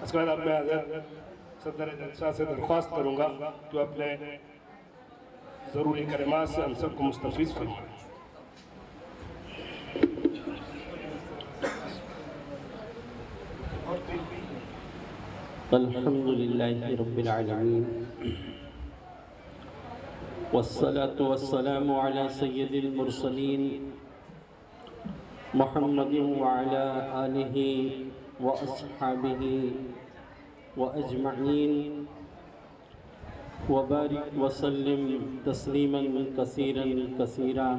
اس کے بعد اب میں حضرت صدر جلسہ سے درخواست کروں گا کہ وہ اپنے ضروری کلمات سے ہم سب کو مستفیض فرمائیں۔ الحمد لله رب العالمين والصلاة والسلام على سيد المرسلين محمد وعلى آله وأصحابه وأجمعين وبارك وسلم تسليما كثيرا كثيرا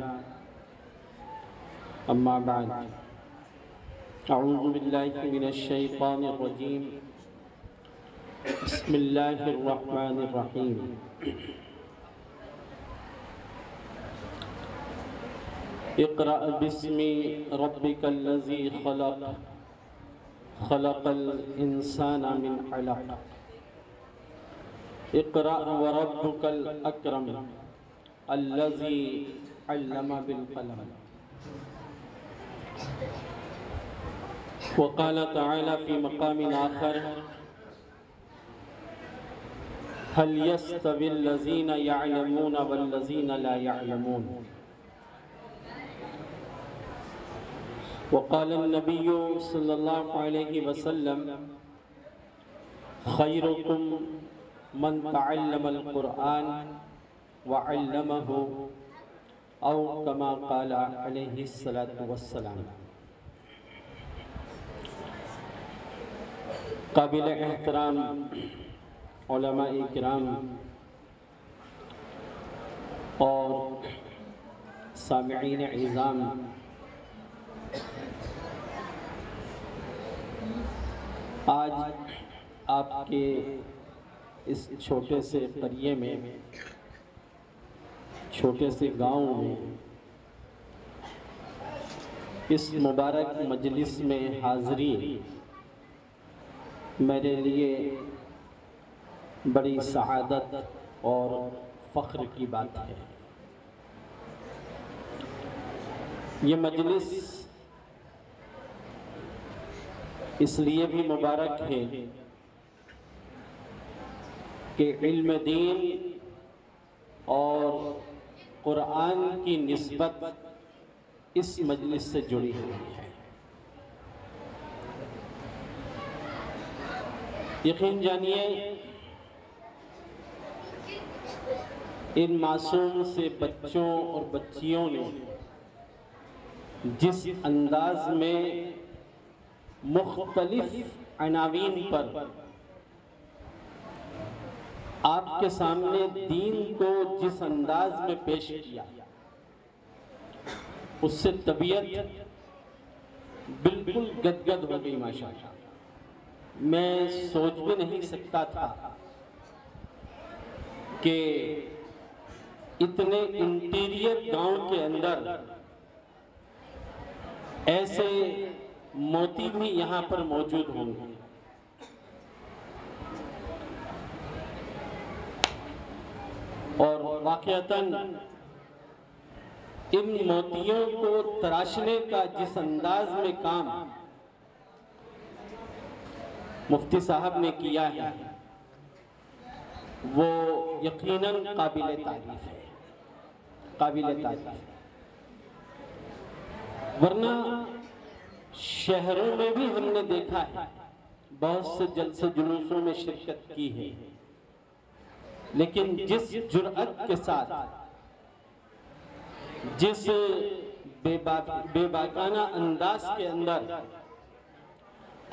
أما بعد أعوذ بالله من الشيطان الرجيم بسم الله الرحمن الرحيم اقرأ باسم ربك الذي خلق خلق الإنسان من علق اقرأ وربك الأكرم الذي علم بالقلم وقال تعالى في مقام آخر هل يستوي الذين يعلمون والذين لا يعلمون وقال النبي صلى الله عليه وسلم خيركم من تعلم القرآن وعلمه أو كما قال عليه الصلاة والسلام۔ قابل احترام علماء کرام اور سامعین عظام، آج آپ کے اس چھوٹے سے قریے میں، چھوٹے سے گاؤں میں، اس مبارک مجلس میں حاضری میرے لیے بڑی سعادت اور فخر کی بات ہے۔ یہ مجلس اس لیے بھی مبارک ہے کہ علم دین اور قرآن کی نسبت اس مجلس سے جڑی ہوئی ہے۔ یقین جانیے ان معصوم سے بچوں اور بچیوں نے جس انداز میں مختلف عناوین پر آپ کے سامنے دین کو جس انداز میں پیش کیا، اس سے طبیعت بالکل گدگد ہو گئی ماشاءاللہ۔ میں سوچ بھی نہیں سکتا تھا کہ اتنے انٹیریئر گاؤں کے اندر ایسے موتی بھی یہاں پر موجود ہوں گے۔ اور واقعتاً ان موتیوں کو تراشنے کا جس انداز میں کام مفتی صاحب نے کیا ہے وہ یقیناً قابل تعریف ہے، قابل تعریف۔ ورنہ شہروں میں بھی ہم نے دیکھا ہے، بہت سے جلسے جلوسوں میں شرکت کی ہے، لیکن جس جرأت کے ساتھ، جس بے باکانہ انداز کے اندر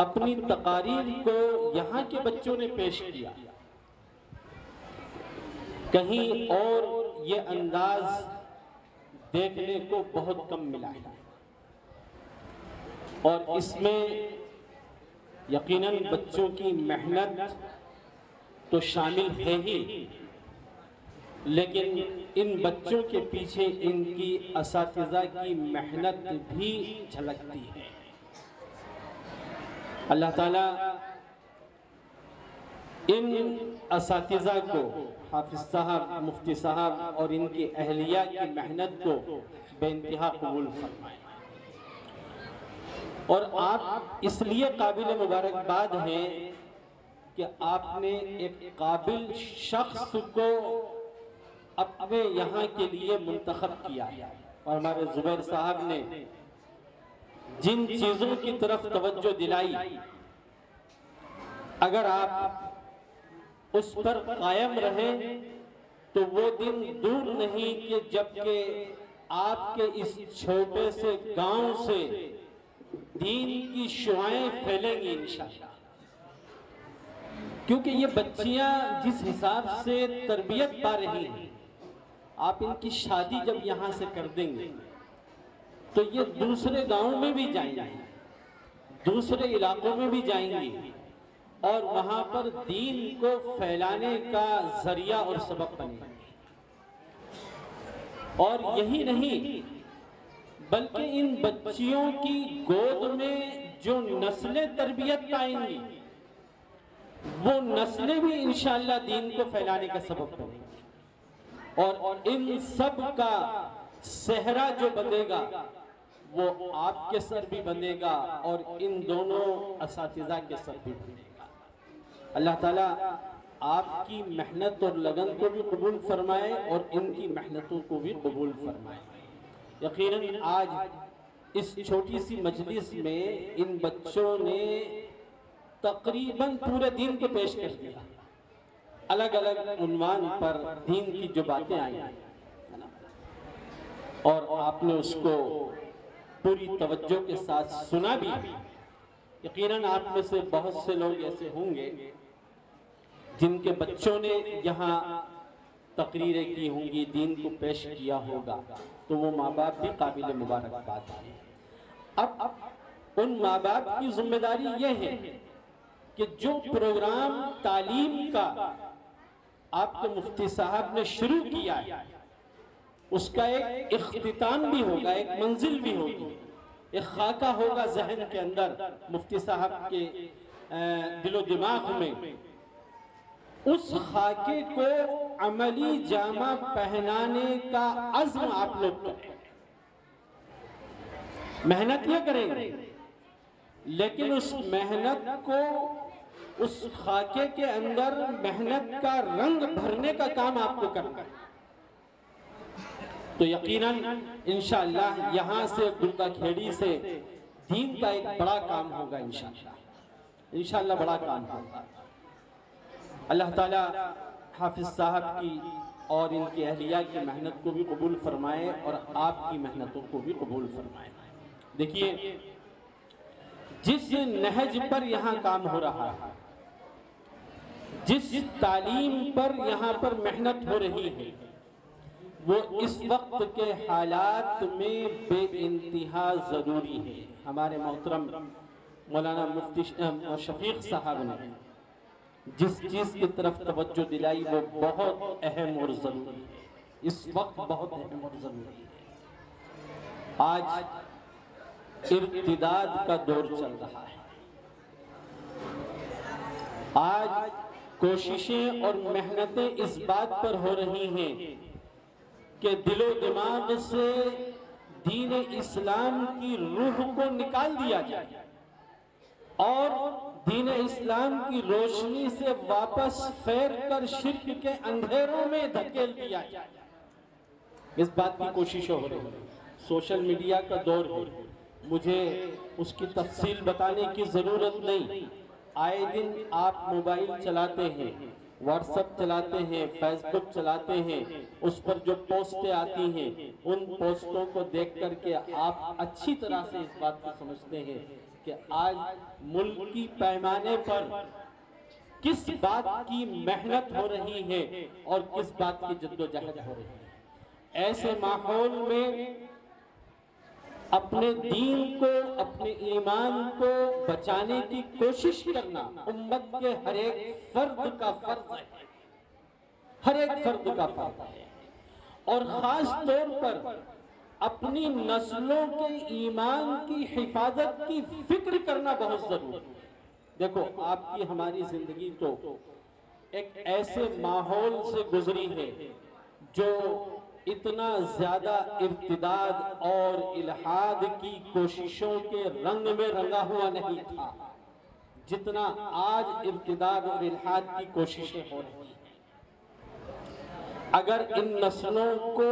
اپنی تقاریر کو یہاں کے بچوں نے پیش کیا، کہیں اور یہ انداز دیکھنے کو بہت کم ملا ہے۔ اور اس میں یقیناً بچوں کی محنت تو شامل ہے ہی، لیکن ان بچوں کے پیچھے ان کی اساتذہ کی محنت بھی جھلکتی ہے۔ اللہ تعالیٰ ان اساتذہ کو، حافظ صاحب، مفتی صاحب اور ان کی اہلیہ کی محنت کو بے انتہا قبول فرمائے۔ اور آپ اس لیے قابل مبارکباد ہیں کہ آپ نے ایک قابل شخص کو اپنے یہاں کے لیے منتخب کیا ہے، اور ہمارے زبیر صاحب نے جن چیزوں کی طرف توجہ دلائی، اگر آپ اس پر قائم رہیں تو وہ دن دور نہیں کہ جبکہ آپ کے اس چھوٹے سے گاؤں سے دین کی شعائیں پھیلیں گی انشاءاللہ۔ کیونکہ یہ بچیاں جس حساب سے تربیت پا رہی ہیں، آپ ان کی شادی جب یہاں سے کر دیں گے تو یہ دوسرے گاؤں میں بھی جائیں گے، دوسرے علاقوں میں بھی جائیں گی، اور وہاں پر دین کو پھیلانے کا ذریعہ اور سبب بنے گی۔ اور یہی نہیں بلکہ ان بچیوں کی گود میں جو نسلیں تربیت پائیں گی، وہ نسلیں بھی انشاءاللہ دین کو پھیلانے کا سبب بنے گی، اور ان سب کا صحرا جو بندے گا وہ آپ کے سر بھی بندے گا اور ان دونوں اساتذہ کے سر بھی بندے گا۔ اللہ تعالیٰ آپ کی محنت اور لگن کو بھی قبول فرمائے اور ان کی محنتوں کو بھی قبول فرمائے۔ یقیناً آج اس چھوٹی سی مجلس میں ان بچوں نے تقریباً پورے دین کو پیش کر دیا، الگ الگ عنوان پر دین کی جو باتیں آئی ہیں، اور آپ نے اس کو پوری توجہ کے ساتھ سنا بھی۔ یقیناً آپ میں سے بہت سے لوگ ایسے ہوں گے جن کے بچوں نے یہاں تقریریں کی ہوں گی، دین کو پیش کیا ہوگا، تو وہ ماں باپ بھی قابل مبارکباد ہیں۔ اب ان ماں باپ کی ذمہ داری یہ ہے کہ جو پروگرام تعلیم کا آپ کے مفتی صاحب نے شروع کیا ہے، اس کا ایک اختتام بھی ہوگا، ایک منزل بھی ہوگی، ایک خاکہ ہوگا ذہن کے اندر، مفتی صاحب کے دل و دماغ میں۔ اس خاکے کو عملی جامہ پہنانے کا عزم آپ لوگ کریں، محنت یہ کریں گے، لیکن اس محنت کو، اس خاکے کے اندر محنت کا رنگ بھرنے کا کام آپ کو کرنا ہے۔ تو یقیناً انشاءاللہ یہاں سے درگا کھیڑی سے دین کا ایک بڑا کام ہوگا، انشاءاللہ بڑا کام ہوگا۔ اللہ تعالیٰ حافظ صاحب کی اور ان کی اہلیہ کی محنت کو بھی قبول فرمائے اور آپ کی محنتوں کو بھی قبول فرمائے۔ دیکھیے، جس نہج پر یہاں کام ہو رہا ہے، جس تعلیم پر یہاں پر محنت ہو رہی ہے، وہ اس وقت کے حالات میں بے انتہا ضروری ہے۔ ہمارے محترم مولانا مفتی شفیق صاحب نے جس چیز کی طرف توجہ دلائی وہ بہت اہم اور ضروری ہے، اس وقت بہت اہم اور ضروری ہے۔ آج ارتداد کا دور چل رہا ہے، آج کوششیں اور محنتیں اس بات پر ہو رہی ہیں کہ دل و دماغ سے دین اسلام کی روح کو نکال دیا جائے اور دین اسلام کی روشنی سے واپس پھیر کر شرک کے اندھیروں میں دھکیل دیا جائے۔ اس بات کی کوشش ہو رہی ہے۔ سوشل میڈیا کا دور ہے، مجھے اس کی تفصیل بتانے کی ضرورت نہیں۔ آئے دن آپ موبائل چلاتے ہیں، واٹس ایپ چلاتے ہیں، فیس بک چلاتے ہیں، اس پر جو پوسٹیں آتی ہیں ان پوسٹوں کو دیکھ کر کے آپ اچھی طرح سے اس بات کو سمجھتے ہیں کہ آج ملکی پیمانے پر کس بات کی محنت ہو رہی ہے اور کس بات کی جدوجہد ہو رہی ہے۔ ایسے ماحول میں اپنے دین کو، اپنے ایمان کو بچانے کی کوشش کرنا امت کے ہر ایک فرد کا فرض ہے، ہر ایک فرد کا فرض ہے، اور خاص طور پر اپنی نسلوں کے ایمان کی حفاظت کی فکر کرنا بہت ضروری ہے۔ دیکھو، آپ کی ہماری زندگی تو ایک ایسے ماحول سے گزری ہے جو اتنا زیادہ ارتداد اور الحاد کی کوششوں کے رنگ میں رنگا ہوا نہیں تھا۔ جتنا آج ارتداد اور الحاد کی کوششیں ہو رہی ہیں۔ اگر ان نسلوں کو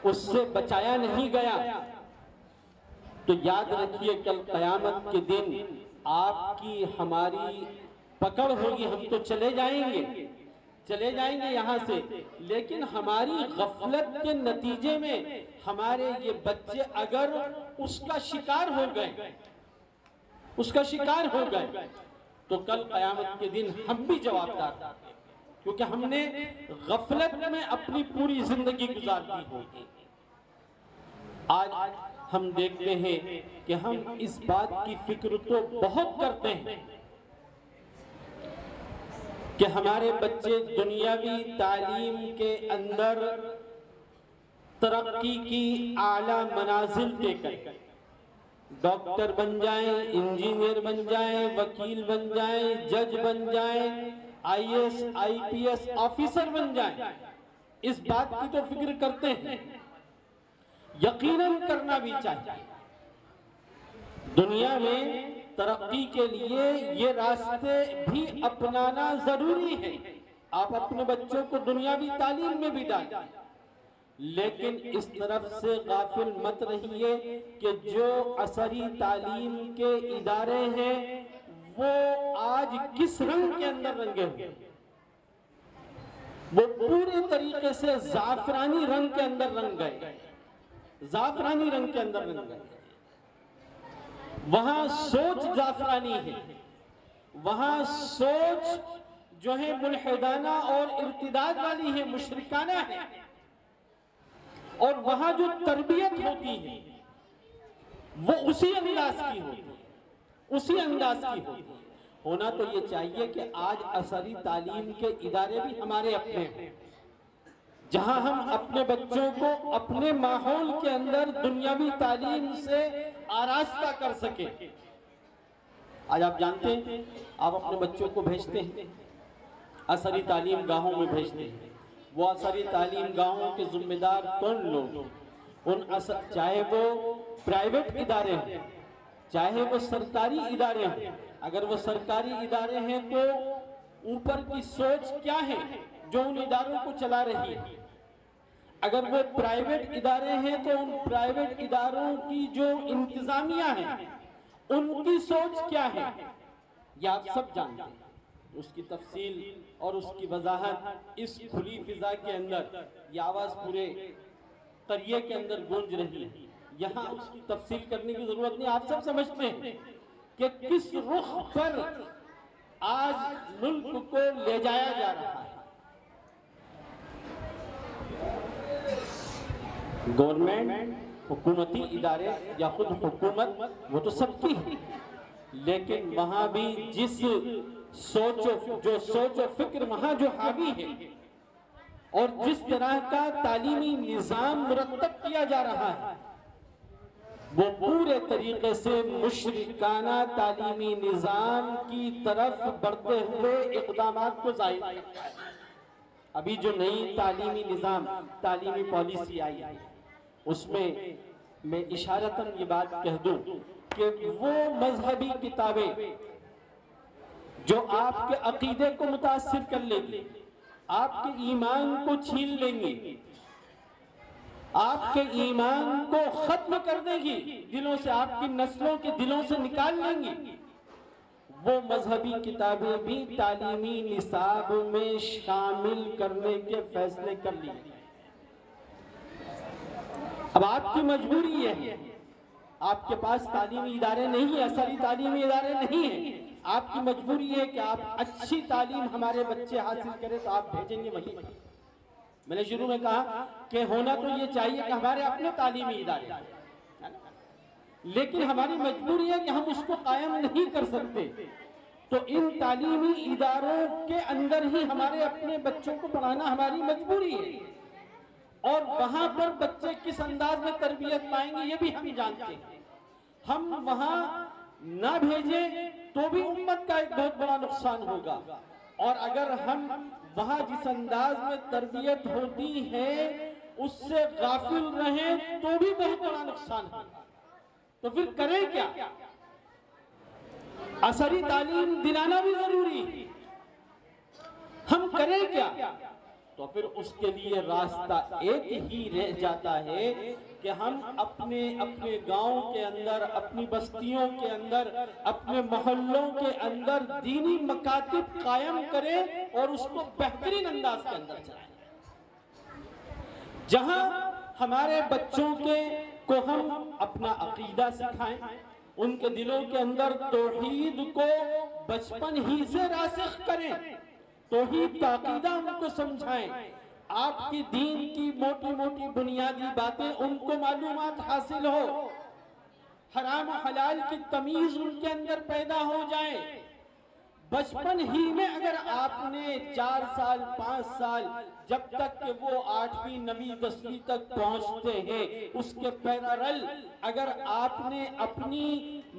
اس سے بچایا نہیں گیا تو یاد رکھیے کل قیامت کے دن آپ کی ہماری پکڑ ہوگی، ہم تو چلے جائیں گے یہاں سے، لیکن ہماری غفلت کے نتیجے میں ہمارے یہ بچے اگر اس کا شکار ہو گئے تو کل قیامت کے دن ہم بھی جوابدار ہیں، کیونکہ ہم نے غفلت میں اپنی پوری زندگی گزار دی ہوگی۔ آج ہم دیکھتے ہیں کہ ہم اس بات کی فکر تو بہت کرتے ہیں کہ ہمارے بچے دنیاوی تعلیم کے اندر ترقی کی اعلیٰ منازل دے کر ڈاکٹر بن جائیں، انجینئر بن جائیں، وکیل بن جائیں، جج بن جائیں، IAS IPS آفیسر بن جائیں، اس بات کی تو فکر کرتے ہیں، یقیناً کرنا بھی چاہیے۔ دنیا میں ترقی کے لیے یہ راستے بھی اپنانا ضروری ہے۔ آپ اپنے بچوں کو دنیاوی تعلیم میں بھی ڈالیں، لیکن اس طرف سے غافل مت رہیے کہ جو عصری تعلیم کے ادارے ہیں وہ آج کس رنگ کے اندر رنگے ہوئے، وہ پورے طریقے سے زعفرانی رنگ کے اندر رنگ گئے، وہاں سوچ زعفرانی ہے، وہاں سوچ جو ہے ملحدانہ اور ارتداد والی ہے، مشرکانہ ہے، اور وہاں جو تربیت ہوتی ہے وہ اسی انداز کی ہوتی ہے۔ ہونا تو یہ چاہیے کہ آج عصری تعلیم کے ادارے بھی ہمارے اپنے ہیں، جہاں ہم اپنے بچوں کو اپنے ماحول کے اندر دنیاوی تعلیم سے آراستہ کر سکیں۔ آج آپ جانتے ہیں آپ اپنے بچوں کو بھیجتے ہیں عصری تعلیم گاہوں میں بھیجتے ہیں، وہ عصری تعلیم گاہوں کے ذمہ دار کون لوگ؟ چاہے وہ پرائیویٹ ادارے ہیں، چاہے وہ سرکاری ادارے ہیں۔ اگر وہ سرکاری ادارے ہیں تو اوپر کی سوچ کیا ہے جو ان اداروں کو چلا رہی ہے؟ اگر وہ پرائیویٹ ادارے ہیں تو ان پرائیویٹ اداروں کی جو انتظامیہ ہیں ان کی سوچ کیا ہے؟ یہ آپ سب جانتے ہیں۔ اس کی تفصیل اور اس کی وضاحت اس کھلی فضا کے اندر، یہ آواز پورے قریے کے اندر گونج رہی ہے، یہاں اس کی تفصیل کرنے کی ضرورت نہیں۔ آپ سب سمجھتے ہیں کہ کس رخ پر آج ملک کو لے جایا جا رہا ہے۔ گورنمنٹ، حکومتی ادارے یا خود حکومت وہ تو سب کی ہے، لیکن وہاں بھی جو سوچ و فکر وہاں جو حاوی ہے اور جس طرح کا تعلیمی نظام مرتب کیا جا رہا ہے وہ پورے طریقے سے مشرکانہ تعلیمی نظام کی طرف بڑھتے ہوئے اقدامات کو ظاہر کرتا ہے۔ ابھی جو نئی تعلیمی نظام، تعلیمی پالیسی آئی ہے، اس میں میں اشارتاً یہ بات کہہ دوں کہ وہ مذہبی کتابیں جو آپ کے عقیدے کو متاثر کر لیں گی، آپ کے ایمان کو چھین لیں گی، آپ کے ایمان کو ختم کر دے گی، دلوں سے، آپ کی نسلوں کے دلوں سے نکال لیں گی، وہ مذہبی کتابیں بھی تعلیمی نصاب میں شامل کرنے کے فیصلے کر لیے۔ اب آپ کی مجبوری یہ ہے، آپ کے پاس تعلیمی ادارے نہیں ہیں، عصری تعلیمی ادارے نہیں ہیں، آپ کی مجبوری ہے کہ آپ اچھی تعلیم ہمارے بچے حاصل کریں تو آپ بھیجیں گے وہیں۔ میں نے شروع میں کہا کہ ہونا تو یہ چاہیے کہ ہمارے اپنے تعلیمی ادارے، لیکن ہماری مجبوری ہے کہ ہم اس کو قائم نہیں کر سکتے، تو ان تعلیمی اداروں کے اندر ہی ہمارے اپنے بچوں کو پڑھانا ہماری مجبوری ہے، اور وہاں پر بچے کس انداز میں تربیت پائیں گے یہ بھی ہم جانتے ہیں۔ ہم وہاں نہ بھیجیں تو بھی امت کا ایک بہت بڑا نقصان ہوگا، اور اگر ہم وہاں جس انداز میں تربیت ہوتی ہے اس سے غافل رہیں تو بھی بہت بڑا نقصان ہوگا۔ تو پھر کریں کیا؟ عصری تعلیم دلانا بھی ضروری ہے۔ ہم کریں کیا؟ تو پھر اس کے لیے راستہ ایک ہی رہ جاتا ہے کہ ہم اپنے گاؤں کے اندر، اپنی بستیوں کے اندر، اپنے محلوں کے اندر دینی مکاتب قائم کریں اور اس کو بہترین انداز کے اندر چلائیں، جہاں ہمارے بچوں کو ہم اپنا عقیدہ سکھائیں، ان کے دلوں کے اندر توحید کو بچپن ہی سے راسخ کریں، توحید کا عقیدہ ان کو سمجھائیں، آپ کی دین کی موٹی موٹی بنیادی باتیں ان کو معلومات حاصل ہو، حرام و حلال کی تمیز ان کے اندر پیدا ہو جائے۔ بچپن ہی میں اگر آپ نے 4 سال 5 سال جب تک کہ وہ 8ویں 9ویں 10ویں تک پہنچتے ہیں اس کے پیرالل اگر آپ نے اپنے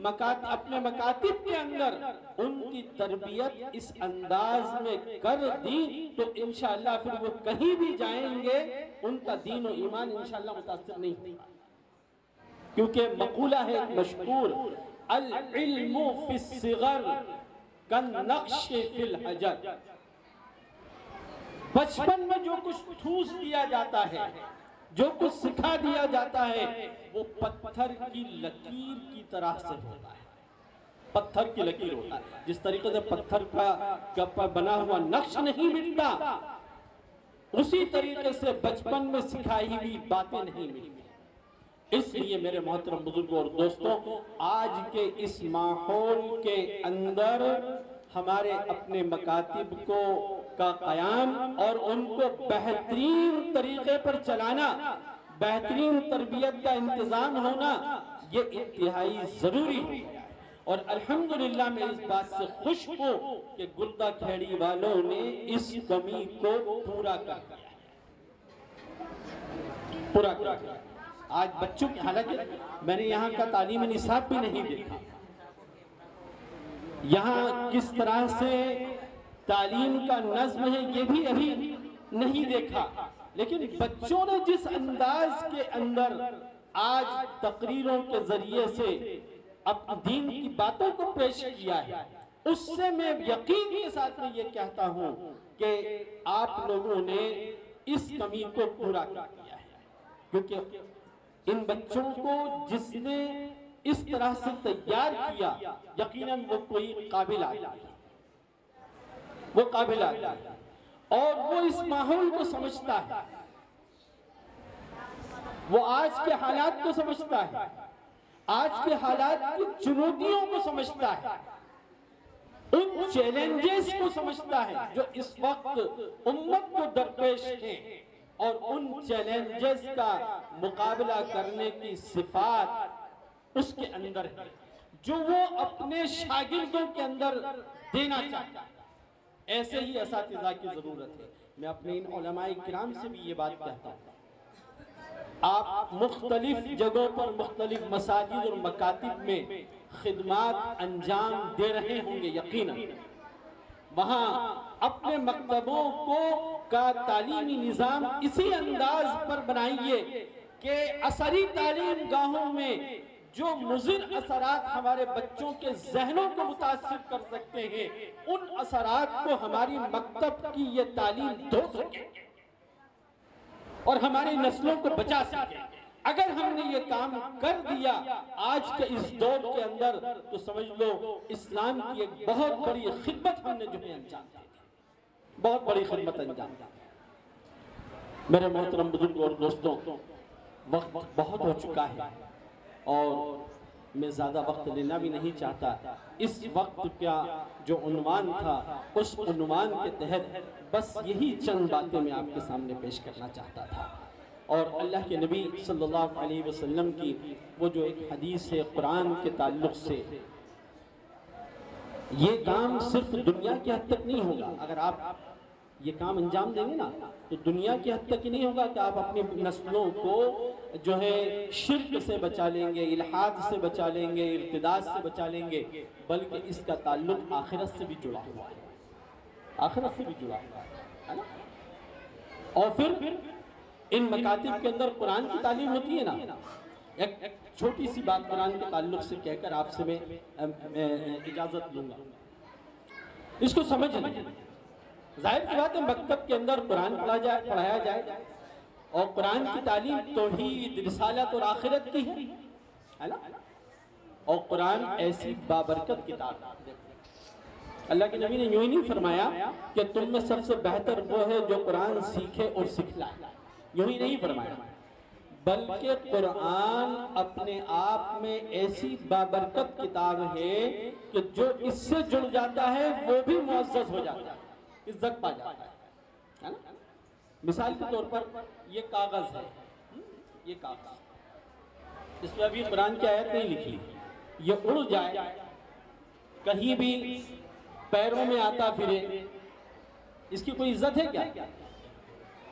مکاتب کے اندر ان کی تربیت اس انداز میں کر دی تو انشاءاللہ پھر وہ کہیں بھی جائیں گے ان کا دین و ایمان انشاءاللہ متاثر نہیں ہوگا، کیونکہ مقولہ ہے مشہور، العلم فی الصغر کالنقش فی الحجر، بچپن میں جو کچھ ٹھوس دیا جاتا ہے، جو کچھ سکھا دیا جاتا ہے وہ پتھر کی لکیر کی طرح سے ہوتا ہے، پتھر کی لکیر ہوتا ہے، جس طریقے سے پتھر کا بنا ہوا نقش نہیں مٹتا اسی طریقے سے بچپن میں سکھائی ہوئی باتیں نہیں مٹتی۔ اس لیے میرے محترم بزرگوں اور دوستوں، آج کے اس ماحول کے اندر ہمارے اپنے مکاتب کا قیام اور ان کو بہترین طریقے پر چلانا، بہترین تربیت کا انتظام ہونا یہ انتہائی ضروری ہے، اور الحمدللہ میں اس بات سے خوش ہوں کہ گردہ کھیڑی والوں نے اس کمی کو پورا کر دیا۔ آج بچوں کی، حالانکہ میں نے یہاں کا تعلیمی نصاب بھی نہیں دیکھا، یہاں کس طرح سے تعلیم کا نظم ہے یہ بھی ابھی نہیں دیکھا، لیکن بچوں نے جس انداز کے اندر آج تقریروں کے ذریعے سے اپنے دین کی باتوں کو پیش کیا ہے، اس سے میں یقین کے ساتھ میں یہ کہتا ہوں کہ آپ لوگوں نے اس کمی کو پورا کر دیا ہے، کیونکہ ان بچوں کو جس نے اس طرح سے تیار کیا یقیناً وہ کوئی قابل آدمی ہے، وہ قابل آدمی ہے اور وہ اس ماحول کو سمجھتا ہے، وہ آج کے حالات کو سمجھتا ہے، آج کے حالات کی چنوتیوں کو سمجھتا ہے، ان چیلنجز کو سمجھتا ہے جو اس وقت امت کو درپیش ہیں، اور ان چیلنجز کا مقابلہ کرنے کی صفات اس کے اندر ہے جو وہ اپنے شاگردوں کے اندر دینا چاہتا ہے۔ ایسے ہی اساتذہ کی ضرورت ہے۔ میں اپنے ان علماء کرام سے بھی یہ بات کہتا ہوں، آپ مختلف جگہوں پر مختلف مساجد اور مکاتب میں خدمات انجام دے رہے ہوں گے، یقیناً وہاں اپنے مکتبوں کا تعلیمی نظام اسی انداز پر بنائیے کہ عصری تعلیم گاہوں میں جو مضر اثرات ہمارے بچوں کے ذہنوں کو متاثر کر سکتے ہیں ان اثرات کو ہماری مکتب کی یہ تعلیم دھو سکے اور ہماری نسلوں کو بچا سکے۔ اگر ہم نے یہ کام کر دیا آج کے اس دور کے اندر تو سمجھ لو اسلام کی ایک بہت بڑی خدمت ہم نے جو ہے انجام دی، بہت بڑی خدمت انجام دی۔ میرے محترم بزرگوں اور دوستوں، وقت بہت ہو چکا ہے اور میں زیادہ وقت لینا بھی نہیں چاہتا۔ اس وقت کا جو عنوان تھا اس عنوان کے تحت بس یہی چند باتیں میں آپ کے سامنے پیش کرنا چاہتا تھا، اور اللہ کے نبی صلی اللہ علیہ وسلم کی وہ جو ایک حدیث ہے قرآن کے تعلق سے، یہ کام صرف دنیا کی حد تک نہیں ہوگا۔ اگر آپ یہ کام انجام دیں گے نا تو دنیا کی حد تک ہی نہیں ہوگا کہ آپ اپنی نسلوں کو جو ہے شرک سے بچا لیں گے، الحاد سے بچا لیں گے، ارتداد سے بچا لیں گے، بلکہ اس کا تعلق آخرت سے بھی جڑا ہوا ہے، آخرت سے بھی جڑا ہوا ہے نا۔ اور پھر ان مکاتب کے اندر قرآن کی تعلیم ہوتی ہے نا، ایک چھوٹی سی بات قرآن کے تعلق سے کہہ کر آپ سے میں اجازت لوں گا. اس کو سمجھ لیں. ظاہر سی بات ہے مکتب کے اندر قرآن پڑھایا جائے اور قرآن کی تعلیم توحید، رسالت اور آخرت کی ہے نا. اور قرآن ایسی بابرکت کتاب ہے. اللہ کے نبی نے یوں ہی نہیں فرمایا کہ تم میں سب سے بہتر وہ ہے جو قرآن سیکھے اور سکھلائے. یوں ہی نہیں فرمایا، بلکہ قرآن اپنے آپ میں ایسی بابرکت کتاب ہے کہ جو اس سے جڑ جاتا ہے وہ بھی معزز ہو جاتا ہے، عزت پا جاتا ہے. مثال کے طور پر یہ کاغذ ہے، یہ کاغذ، اس میں ابھی قرآن کی آیت نہیں لکھی، یہ اڑ جائے کہیں بھی پیروں میں آتا پھرے، اس کی کوئی عزت ہے کیا؟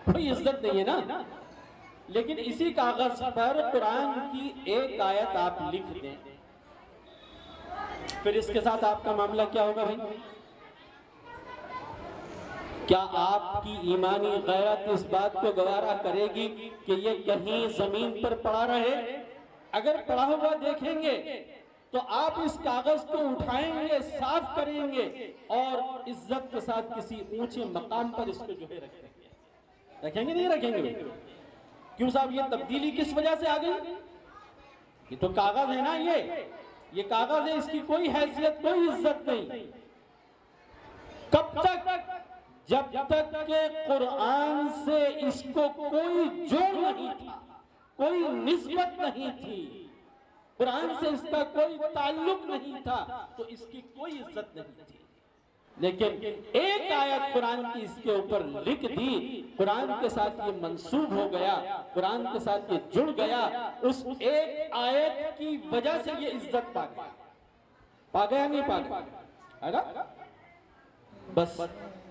کوئی عزت نہیں ہے نا. لیکن اسی کاغذ پر قرآن کی ایک آیت آپ لکھ دیں، پھر اس کے ساتھ آپ کا معاملہ کیا ہوگا بھائی؟ کیا آپ کی ایمانی غیرت اس بات کو گوارا کرے گی کہ یہ کہیں زمین پر پڑا رہے؟ اگر پڑا ہوا دیکھیں گے تو آپ اس کاغذ کو اٹھائیں گے، صاف کریں گے اور عزت کے ساتھ کسی اونچے مقام پر اس کو جو ہے رکھیں گے نہیں رکھیں گے؟ کیوں صاحب یہ تبدیلی کس وجہ سے آ گئی؟ یہ تو کاغذ ہے نا، یہ کاغذ ہے، اس کی کوئی حیثیت کوئی عزت نہیں. کب تک؟ جب تک کہ قرآن سے اس کو کوئی جوڑ نہیں تھا، کوئی نسبت نہیں تھی، قرآن سے اس کا کوئی تعلق نہیں تھا تو اس کی کوئی عزت نہیں تھی. لیکن ایک آیت قرآن کی اس کے اوپر لکھ دی، قرآن کے ساتھ یہ منسوب ہو گیا، قرآن کے ساتھ یہ جڑ گیا، اس ایک آیت کی وجہ سے یہ عزت پا گیا. پا گیا نہیں پا گیا؟ بس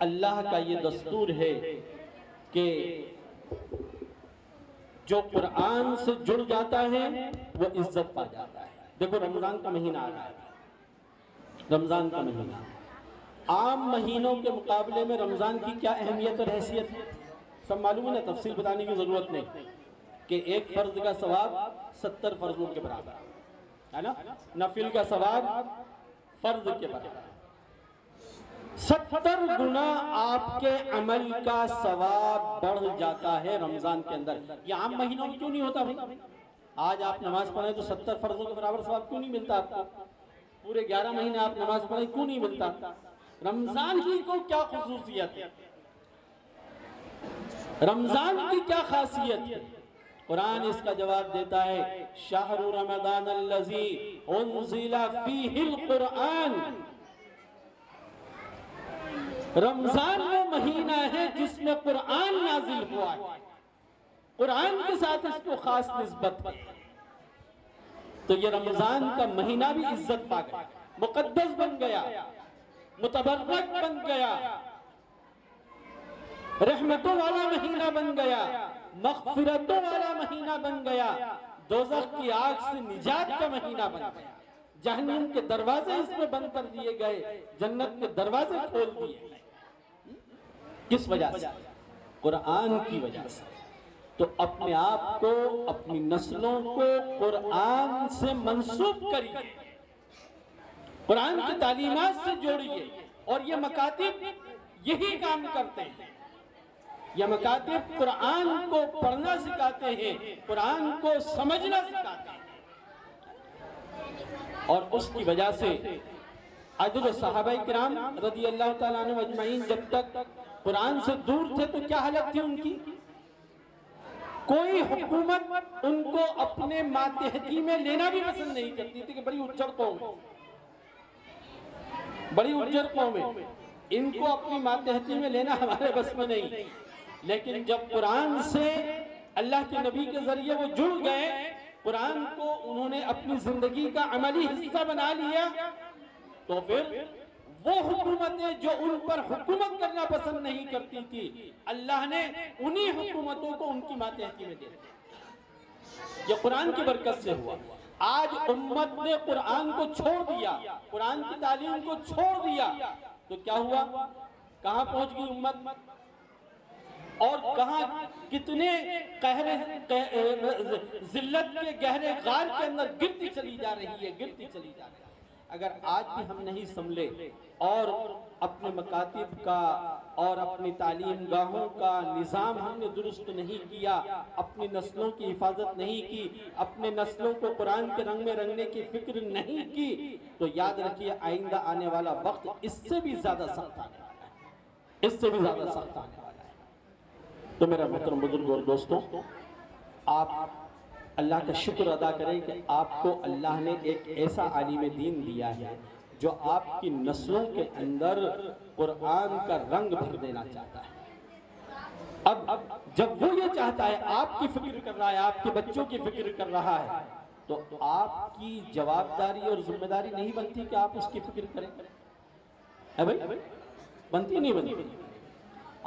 اللہ کا یہ دستور ہے کہ جو قرآن سے جڑ جاتا ہے وہ عزت پا جاتا ہے. دیکھو رمضان کا مہینہ آ رہا ہے، رمضان کا مہینہ عام مہینوں کے مقابلے میں رمضان کی کیا اہمیت اور حیثیت ہے سب معلوم ہے نا، تفصیل بتانے کی ضرورت نہیں کہ ایک فرض کا ثواب 70 فرضوں کے برابر ہے نا، نفل کا ثواب فرض کے برابر، 70 گنا آپ کے عمل کا ثواب بڑھ جاتا ہے رمضان کے اندر. یہ عام مہینوں میں کیوں نہیں ہوتا بھائی؟ آج آپ نماز پڑھیں تو 70 فرضوں کے برابر ثواب کیوں نہیں ملتا آپ کو؟ پورے 11 مہینے آپ نماز پڑھیں کیوں نہیں ملتا؟ رمضان کی کو کیا خصوصیت ہے؟ رمضان کی کیا خاصیت ہے؟ قرآن اس کا جواب دیتا ہے، شہر رمضان الذی انزل فیہ القرآن. رمضان وہ مہینہ ہے جس میں قرآن نازل ہوا ہے، قرآن کے ساتھ اس کو خاص نسبت ہے. تو یہ رمضان کا مہینہ بھی عزت پا گیا، مقدس بن گیا، متبرک بن گیا، رحمتوں والا مہینہ بن گیا، مغفرتوں والا مہینہ بن گیا، دوزخ کی آگ سے نجات کا مہینہ بن گیا. جہنم کے دروازے اس میں بند کر دیے گئے، جنت کے دروازے کھول دیے گئے. کس وجہ سے؟ قرآن کی وجہ سے. تو اپنے آپ کو، اپنی نسلوں کو قرآن سے منسوب کریے، قرآن کی تعلیمات سے جوڑیے. اور یہ مکاتب یہی کام کرتے ہیں. یہ مکاتب قرآن کو پڑھنا سکھاتے ہیں، قرآن کو سمجھنا سکھاتے ہیں. اور اس کی وجہ سے آج جو صحابہ کرام رضی اللہ تعالیٰ عنہ اجمعین جب تک قرآن سے دور تھے تو کیا حالت تھی ان کی؟ کوئی حکومت ان کو اپنے ماتحتی میں لینا بھی پسند نہیں کرتی تھی کہ بڑی اجڑ قوم ہے، بڑی اجڑ قوم ہے، ان کو اپنی ماتحتی میں لینا ہمارے بس میں نہیں. لیکن جب قرآن سے اللہ کے نبی کے ذریعے وہ جڑ گئے، قرآن کو انہوں نے اپنی زندگی کا عملی حصہ بنا لیا، تو پھر وہ حکومتیں جو ان پر حکومت کرنا پسند نہیں کرتی تھی، اللہ نے انہی حکومتوں کو ان کی ماتحتی میں دے دیا. یہ قرآن کی برکت سے ہوا. آج امت نے قرآن کو چھوڑ دیا، قرآن کی تعلیم کو چھوڑ دیا، تو کیا ہوا؟ کہاں پہنچ گئی امت؟ اور کہاں کتنے ذلت کے گہرے غار کے اندر گرتی چلی جا رہی ہے، گرتی چلی جا رہی ہے۔ اگر آج بھی ہم نہیں سنبھلے اور اپنے مکاتب کا اور اپنی تعلیم گاہوں کا نظام ہم نے درست نہیں کیا، اپنی نسلوں کی حفاظت نہیں کی، اپنے نسلوں کو قرآن کے رنگ میں رنگنے کی فکر نہیں کی، تو یاد رکھیے آئندہ آنے والا وقت اس سے بھی زیادہ سخت آنے والا ہے، اس سے بھی زیادہ سخت آنے والا ہے۔ تو میرا محترم بزرگ اور دوستوں، آپ اللہ کا شکر ادا کریں کہ آپ کو اللہ نے ایک ایسا عالم دین دیا ہے جو آپ کی نسلوں کے اندر قرآن کا رنگ بھر دینا چاہتا ہے۔ اب جب وہ یہ چاہتا ہے، آپ کی فکر کر رہا ہے، آپ کے بچوں کی فکر کر رہا ہے، تو آپ کی جوابداری اور ذمہ داری نہیں بنتی کہ آپ اس کی فکر کریں؟ ہے بھائی؟ بنتی نہیں بنتی؟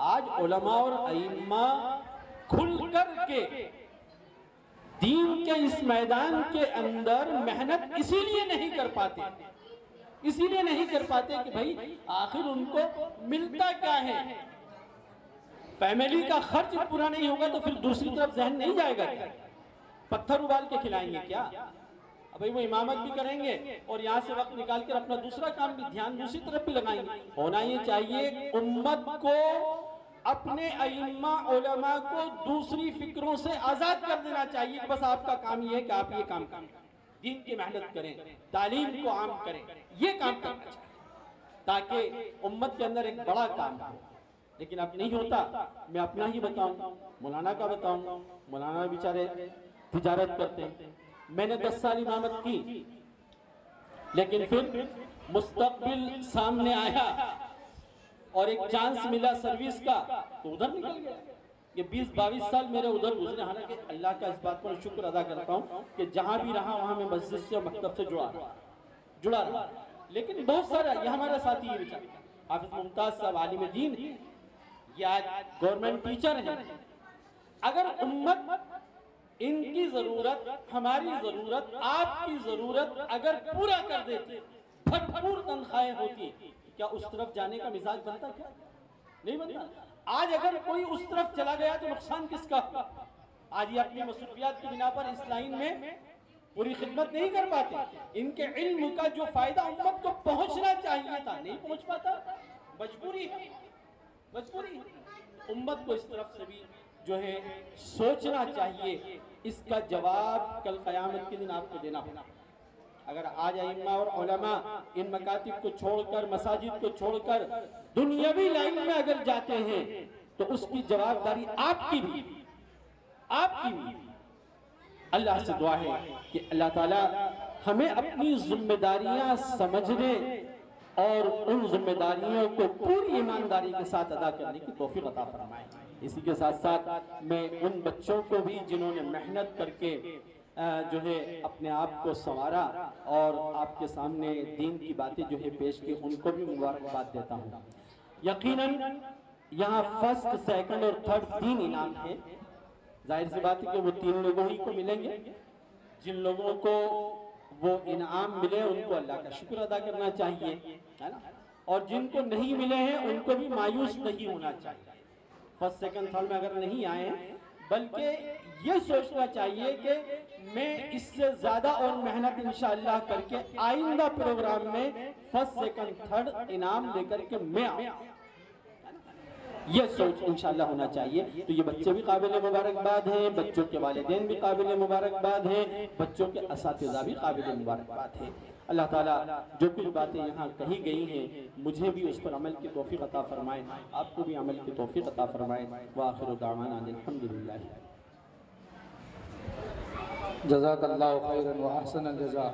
آج علماء اور ائمہ کھل کر کے دین کے اس میدان کے اندر محنت اسی لیے نہیں کر پاتے، اسی لیے نہیں کر پاتے کہ بھائی آخر ان کو ملتا کیا ہے؟ فیملی کا خرچ پورا نہیں ہوگا تو پھر دوسری طرف ذہن نہیں جائے گا کیا؟ پتھر ابال کے کھلائیں گے کیا؟ ابھی وہ امامت بھی کریں گے اور یہاں سے وقت نکال کر اپنا دوسرا کام بھی دھیان دوسری طرف بھی لگائیں گے۔ ہونا یہ چاہیے امت کو، اپنے ائمہ علماء کو دوسری فکروں سے آزاد کر دینا چاہیے کہ بس آپ کا کام یہ ہے کہ آپ یہ کام کریں، دین کی محنت کریں، تعلیم کو عام کریں، یہ کام کرنا چاہیے تاکہ امت کے اندر ایک بڑا کام ہو۔ لیکن اب نہیں ہوتا۔ میں اپنا ہی بتاؤں، مولانا کا بتاؤں، مولانا بیچارے تجارت کرتے ہیں، میں نے 10 سال امامت کی، لیکن پھر مستقبل سامنے آیا اور ایک چانس ملا سروس کا تو ادھر نکل گیا۔ یہ 20-22 سال میرے ادھر گزرے، حالانکہ اللہ کا اس بات پر شکر ادا کرتا ہوں کہ جہاں بھی رہا وہاں میں مسجد سے اور مکتب سے جڑا رہا۔ لیکن بہت سارا یہ ہمارا ساتھی ہے بیچارے، حافظ ممتاز صاحب عالم دین، یہ آج گورنمنٹ ٹیچر ہیں۔ اگر امت ان کی ضرورت، ہماری ضرورت، آپ کی ضرورت اگر پورا کر دیتی، بھرپور تنخواہیں ہوتی، کیا اس طرف جانے کا مزاج بنتا؟ کیا نہیں بنتا؟ آج اگر کوئی اس طرف چلا گیا تو نقصان کس کا؟ آج یہ اپنی مصروفیات کی بنا پر اس لائن میں پوری خدمت نہیں کر پاتے۔ ان کے علم کا جو فائدہ امت کو پہنچنا چاہیے تھا نہیں پہنچ پاتا، مجبوری ہے، مجبوری ہے۔ امت کو اس طرف سے بھی جو ہے سوچنا چاہیے، اس کا جواب کل قیامت کے دن آپ کو دینا ہوگا۔ اگر آج ائمہ اور علماء ان مکاتب کو چھوڑ کر، مساجد کو چھوڑ کر دنیاوی لائن میں اگر جاتے ہیں تو اس کی جوابداری آپ کی بھی، آپ کی بھی۔ اللہ سے دعا ہے کہ اللہ تعالیٰ ہمیں اپنی ذمہ داریاں سمجھنے اور ان ذمہ داریوں کو پوری ایمانداری کے ساتھ ادا کرنے کی توفیق عطا فرمائے۔ اسی کے ساتھ ساتھ میں ان بچوں کو بھی جنہوں نے محنت کر کے جو ہے اپنے آپ کو سنوارا اور آپ کے سامنے دین کی باتیں جو ہے پیش کی، ان کو بھی مبارکباد دیتا ہوں۔ یقیناً یہاں فرسٹ، سیکنڈ اور تھرڈ 3 انعام ہیں۔ ظاہر سی بات ہے کہ وہ 3 لوگوں ہی کو ملیں گے۔ جن لوگوں کو وہ انعام ملے ان کو اللہ کا شکر ادا کرنا چاہیے، اور جن کو نہیں ملے ہیں ان کو بھی مایوس نہیں ہونا چاہیے۔ فرسٹ، سیکنڈ، تھرڈ میں اگر نہیں آئے ہیں، بلکہ یہ سوچنا چاہیے کہ میں اس سے زیادہ اور محنت انشاءاللہ کر کے آئندہ پروگرام میں فرسٹ، سیکنڈ، تھرڈ انعام لے کر کے میں آؤں، یہ سوچ انشاءاللہ ہونا چاہیے۔ تو یہ بچے بھی قابل مبارکباد ہیں، بچوں کے والدین بھی قابل مبارکباد ہیں، بچوں کے اساتذہ بھی قابل مبارکباد ہیں۔ اللہ تعالیٰ جو کچھ باتیں یہاں کہی گئی ہیں مجھے بھی اس پر عمل کی توفیق عطا فرمائے، آپ کو بھی عمل کی توفیق عطا فرمائے۔ وآخر دعوانا الحمدللہ۔ جزاک اللہ خیرا و احسن الجزاء۔